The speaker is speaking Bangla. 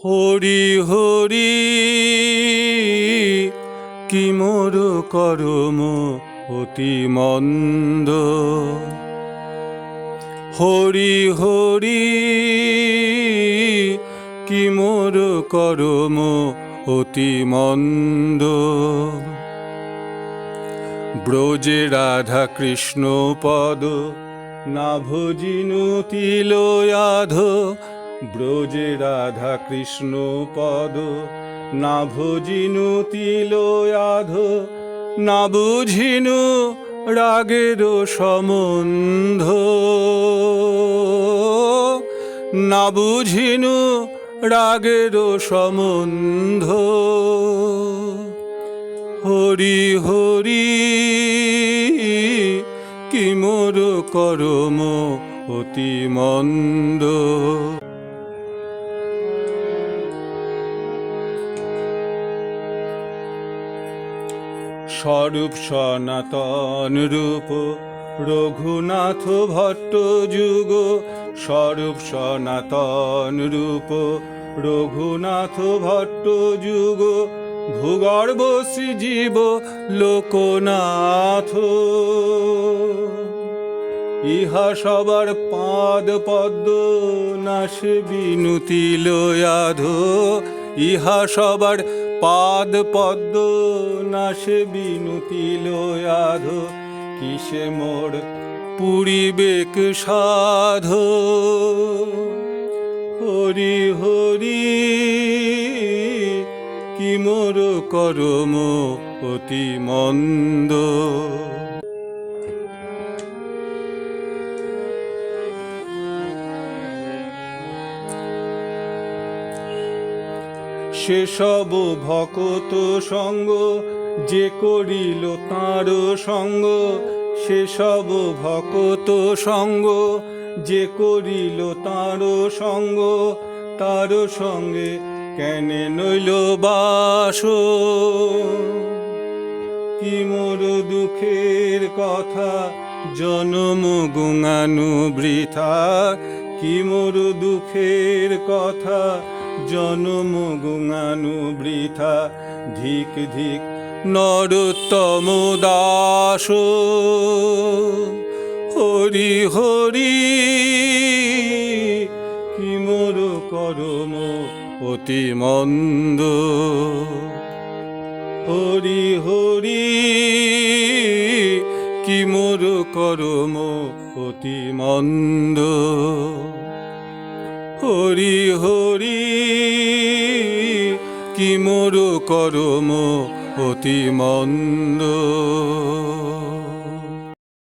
হরি হরি কি মোর করম অতি মন্দ। হরি হরি কি মোর করম অতি মন্দ। ব্রজে রাধা কৃষ্ণ পদ না ভজিনু তিলয়াধ। ব্রজে রাধা কৃষ্ণ পদ না ভজিনু তিলয়াধ। না বুঝিনু রাগের সম্বন্ধ। না বুঝিনু রাগের সম্বন্ধ। হরি হরি কি মোর করম অতি মন্দ। স্বরূপ সনাতন রূপ রঘুনাথ ভট্ট যুগ। স্বরূপ সনাতন রূপ রঘুনাথ ভট্ট যুগ। ভূগর্ভ শ্রীজীব লোকনাথ। ইহা সবার পাদ পদ্ম নাশ বিনু তিলয়াধ। ইহা সবার পাদ পদ্ম নাশ বিনু তিলয়াধ। কিসে মোর পুরিবেক সাধ। হরি হরি কি মোর করম অতি মন্দ। সেসব ভকত সঙ্গ যে করিল তাঁর সঙ্গ। সেসব ভকত সঙ্গ যে করিল তাঁর সঙ্গ। তার সঙ্গে কেনে নইল বাস। কি মোর দুঃখের কথা জনম গুঙানু বৃথা। কি মোর দুঃখের কথা জনম গুঙানু বৃথা। ধিক ধিক নরোত্তম দাস। হরি হরি কি মোর করম অতি মন্দ। হরি হরি কি মোর করম অতি মন্দ। হরি হরি কি মোর করম অতি মন্দ।